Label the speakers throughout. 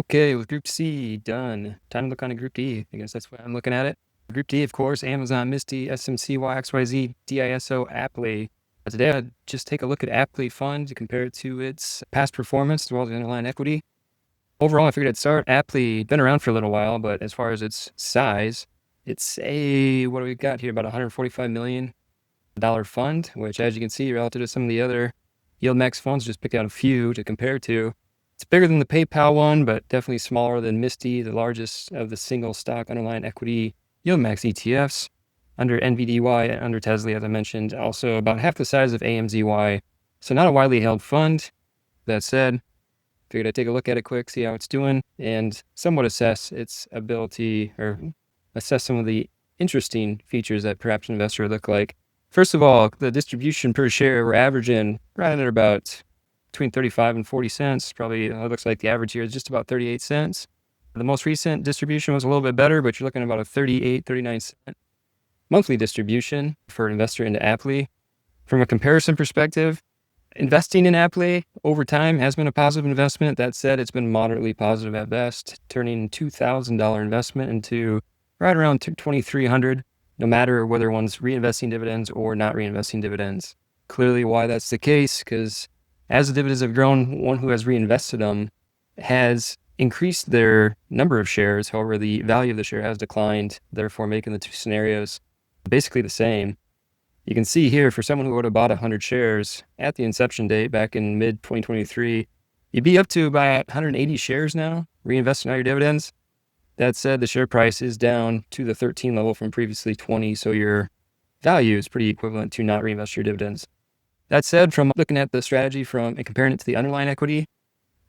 Speaker 1: Okay, with Group C done. Time to look on to Group D. I guess that's why I'm looking at it. Group D, of course, Amazon, Misty, SMCY, XYZ, DISO, APLY. Today, I'll just take a look at APLY Fund to compare it to its past performance as well as the underlying equity. Overall, I figured I'd start. APLY been around for a little while, but as far as its size, it's what do we got here? About $145 million fund, which, as you can see, relative to some of the other yield max funds, just pick out a few to compare to. It's bigger than the PayPal one, but definitely smaller than Misty, the largest of the single stock underlying equity yield max ETFs, under NVDY and under Tesla, as I mentioned. Also about half the size of AMZY. So not a widely held fund. That said, figured I'd take a look at it quick, see how it's doing, and somewhat assess its ability, or assess some of the interesting features that perhaps an investor would look like. First of all, the distribution per share, we're averaging right at about between 35 and 40 cents. Probably it looks like the average here is just about 38 cents. The most recent distribution was a little bit better, but you're looking at about a 38, 39 cent monthly distribution for an investor into APLY. From a comparison perspective, investing in APLY over time has been a positive investment. That said, it's been moderately positive at best, turning $2,000 investment into right around $2,300, no matter whether one's reinvesting dividends or not reinvesting dividends. Clearly why that's the case, because as the dividends have grown, one who has reinvested them has increased their number of shares. However, the value of the share has declined, therefore making the two scenarios basically the same. You can see here, for someone who would have bought 100 shares at the inception date back in mid-2023, you'd be up to about 180 shares now, reinvesting all your dividends. That said, the share price is down to the 13 level from previously 20, so your value is pretty equivalent to not reinvest your dividends. That said, from looking at the strategy and comparing it to the underlying equity,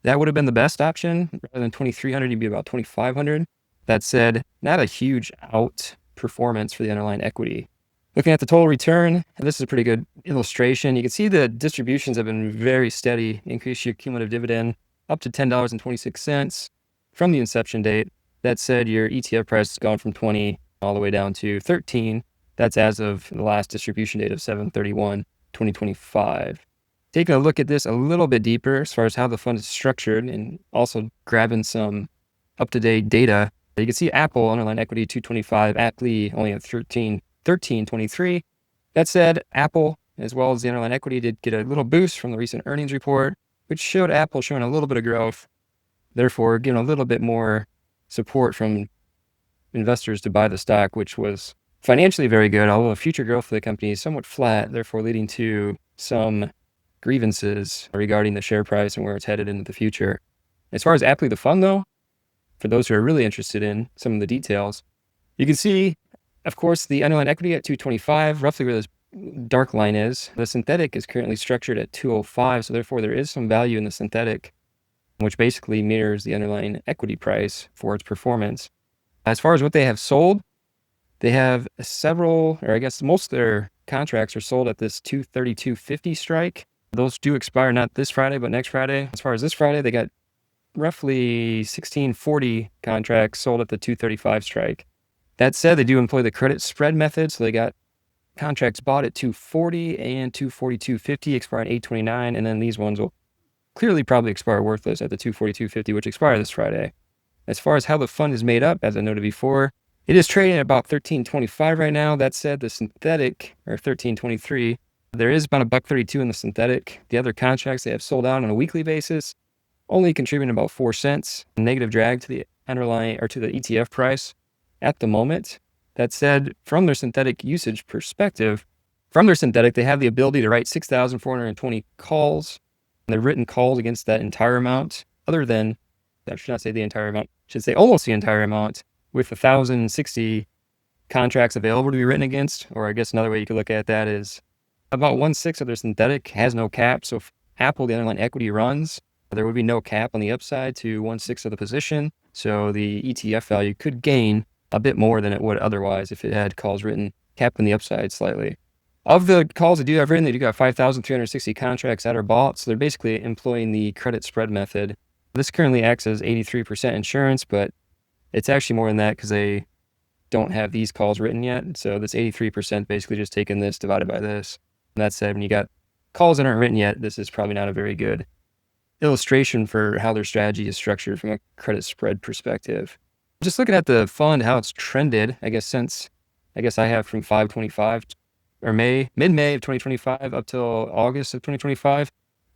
Speaker 1: that would have been the best option. Rather than 2,300, you'd be about 2,500. That said, not a huge outperformance for the underlying equity. Looking at the total return, this is a pretty good illustration. You can see the distributions have been very steady. Increase your cumulative dividend up to $10.26 from the inception date. That said, your ETF price has gone from 20 all the way down to 13. That's as of the last distribution date of 7/31/2025. Taking a look at this a little bit deeper as far as how the fund is structured and also grabbing some up-to-date data, you can see Apple underlying equity 225, APLY only at 1323. That said, Apple, as well as the underlying equity, did get a little boost from the recent earnings report, which showed Apple showing a little bit of growth, therefore giving a little bit more support from investors to buy the stock, which was financially very good, although the future growth of the company is somewhat flat, therefore leading to some grievances regarding the share price and where it's headed into the future. As far as APLY the fund, though, for those who are really interested in some of the details, you can see, of course, the underlying equity at 225, roughly where this dark line is. The synthetic is currently structured at 205, so therefore there is some value in the synthetic, which basically mirrors the underlying equity price for its performance. As far as what they have sold, they have several, or I guess most of their contracts are sold at this 232.50 strike. Those do expire not this Friday, but next Friday. As far as this Friday, they got roughly 1640 contracts sold at the 235 strike. That said, they do employ the credit spread method, so they got contracts bought at 240 and 242.50, expire at 829, and then these ones will clearly probably expire worthless at the 242.50, which expire this Friday. As far as how the fund is made up, as I noted before, it is trading at about 1325 right now. That said, the synthetic, or 1323, there is about $1.32 in the synthetic. The other contracts they have sold out on a weekly basis, only contributing about 4 cents, negative drag to the underlying, or to the ETF price at the moment. That said, from their synthetic usage perspective, from their synthetic, they have the ability to write 6,420 calls. And they're written calls against that entire amount, other than, I should not say the entire amount, I should say almost the entire amount, with 1,060 contracts available to be written against. Or I guess another way you could look at that is about 1/6 of their synthetic has no cap. So if Apple, the underlying equity, runs, there would be no cap on the upside to 1/6 of the position. So the ETF value could gain a bit more than it would otherwise if it had calls written, capping the upside slightly. Of the calls they do have written, they do got 5,360 contracts that are bought. So they're basically employing the credit spread method. This currently acts as 83% insurance, but it's actually more than that because they don't have these calls written yet. So this 83% basically just taking this divided by this. And that said, when you got calls that aren't written yet, this is probably not a very good illustration for how their strategy is structured from a credit spread perspective. Just looking at the fund, how it's trended, I guess I have from 5/25 or mid-May of 2025 up till August of 2025.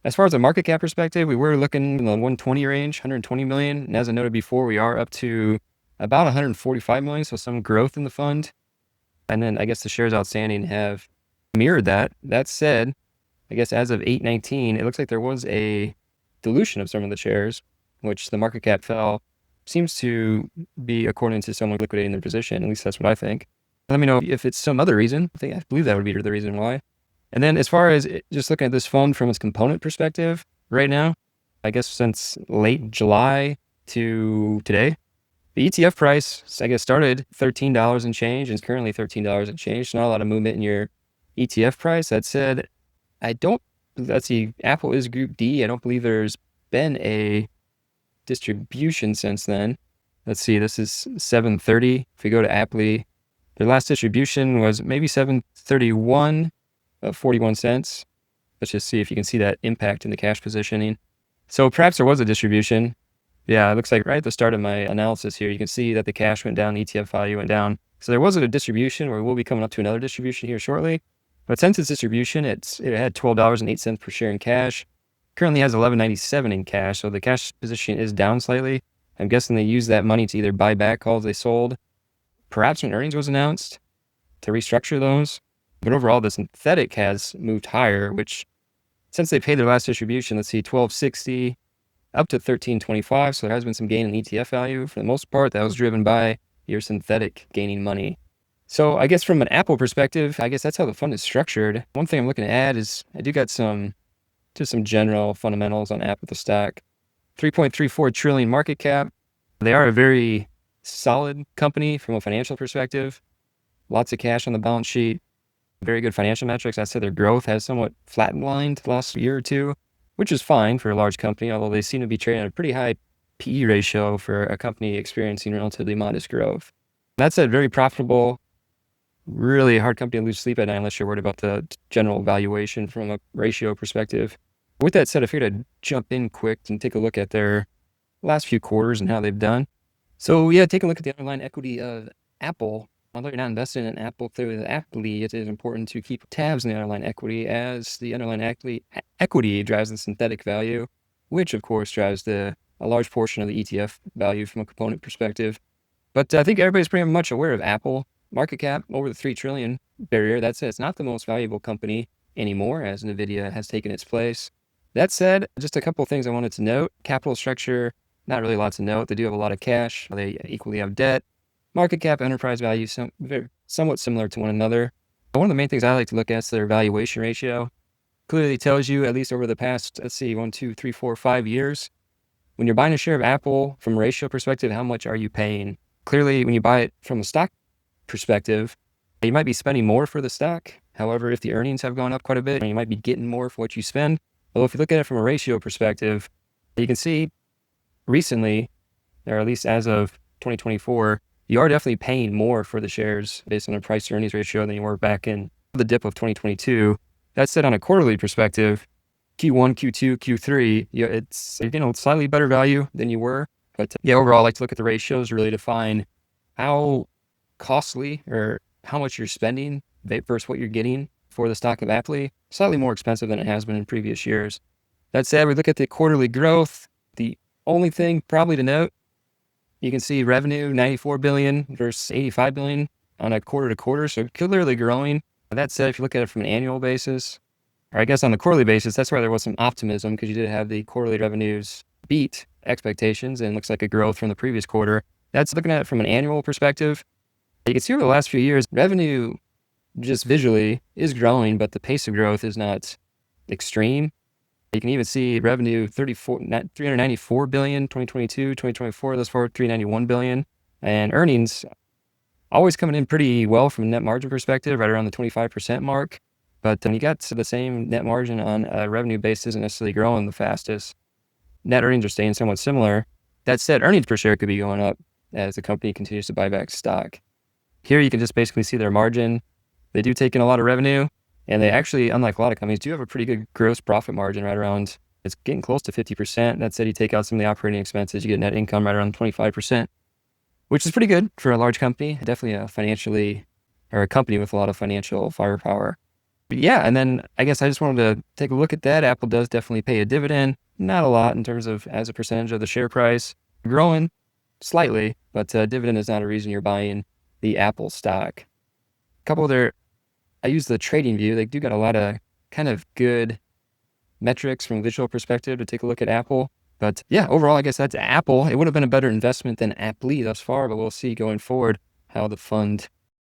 Speaker 1: As far as a market cap perspective, we were looking in the 120 range, 120 million. And as I noted before, we are up to about 145 million, so some growth in the fund. And then I guess the shares outstanding have mirrored that. That said, I guess as of 8/19, it looks like there was a dilution of some of the shares, which the market cap fell. Seems to be according to someone liquidating their position. At least that's what I think. Let me know if it's some other reason. I believe that would be the reason why. And then as far as just looking at this fund from its component perspective right now, I guess since late July to today, the ETF price, I guess, started $13 and change and is currently $13 and change. So not a lot of movement in your ETF price. That said, let's see, Apple is Group D. I don't believe there's been a distribution since then. Let's see, this is 730. If we go to APLY, their last distribution was maybe 731 of 41 cents. Let's just see if you can see that impact in the cash positioning. So perhaps there was a distribution. Yeah, it looks like right at the start of my analysis here, you can see that the cash went down, the ETF value went down. So there was a distribution, or we'll be coming up to another distribution here shortly. But since its distribution, it had $12.08 per share in cash. Currently has $11.97 in cash, so the cash position is down slightly. I'm guessing they used that money to either buy back calls they sold, perhaps when earnings was announced, to restructure those. But overall, the synthetic has moved higher, which since they paid their last distribution, let's see, $12.60 up to $13.25. So there has been some gain in ETF value. For the most part, that was driven by your synthetic gaining money. So I guess from an Apple perspective, I guess that's how the fund is structured. One thing I'm looking to add is I do got some general fundamentals on Apple, the stock. 3.34 trillion market cap. They are a very solid company from a financial perspective. Lots of cash on the balance sheet. Very good financial metrics. I said their growth has somewhat flatlined the last year or two, which is fine for a large company, although they seem to be trading at a pretty high PE ratio for a company experiencing relatively modest growth. That said, very profitable, really hard company to lose sleep at night unless you're worried about the general valuation from a ratio perspective. With that said, I figured I'd jump in quick and take a look at their last few quarters and how they've done. So yeah, take a look at the underlying equity of Apple. Although you're not invested in Apple through the APLY, it is important to keep tabs on the underlying equity, as the underlying equity drives the synthetic value, which of course drives a large portion of the ETF value from a component perspective. But I think everybody's pretty much aware of Apple. Market cap over the 3 trillion barrier. That said, it's not the most valuable company anymore, as NVIDIA has taken its place. That said, just a couple of things I wanted to note. Capital structure, not really lots to note. They do have a lot of cash. They equally have debt. Market cap, enterprise value, somewhat similar to one another. But one of the main things I like to look at is their valuation ratio. Clearly tells you, at least over the past, 1, 2, 3, 4, 5 years, when you're buying a share of Apple from a ratio perspective, how much are you paying? Clearly, when you buy it from a stock perspective, you might be spending more for the stock. However, if the earnings have gone up quite a bit, you might be getting more for what you spend. Although if you look at it from a ratio perspective, you can see recently, or at least as of 2024, you are definitely paying more for the shares based on a price to earnings ratio than you were back in the dip of 2022. That said, on a quarterly perspective, Q1, Q2, Q3, it's slightly better value than you were. But yeah, overall, I like to look at the ratios really to find how costly or how much you're spending versus what you're getting for the stock of APLY. Slightly more expensive than it has been in previous years. That said, we look at the quarterly growth. The only thing probably to note, you can see revenue 94 billion versus 85 billion on a quarter to quarter, so clearly growing. That said, if you look at it from an annual basis, or I guess on the quarterly basis, that's where there was some optimism because you did have the quarterly revenues beat expectations and looks like a growth from the previous quarter. That's looking at it from an annual perspective. You can see over the last few years, revenue just visually is growing, but the pace of growth is not extreme. You can even see revenue 394 billion, 2022, 2024, thus far 391 billion. And earnings always coming in pretty well from a net margin perspective, right around the 25% mark. But you got the same net margin on a revenue base isn't necessarily growing the fastest. Net earnings are staying somewhat similar. That said, earnings per share could be going up as the company continues to buy back stock. Here you can just basically see their margin. They do take in a lot of revenue, and they actually, unlike a lot of companies, do have a pretty good gross profit margin right around It's getting close to 50%. That said, you take out some of the operating expenses, you get net income right around 25%, which is pretty good for a large company. Definitely a company with a lot of financial firepower. But yeah, and then I guess I just wanted to take a look at that. Apple does definitely pay a dividend, not a lot in terms of as a percentage of the share price, growing slightly, but dividend is not a reason you're buying the Apple stock. A couple other, I use the trading view. They do got a lot of kind of good metrics from a visual perspective to take a look at Apple. But yeah, overall, I guess that's Apple. It would have been a better investment than APLY thus far, but we'll see going forward how the fund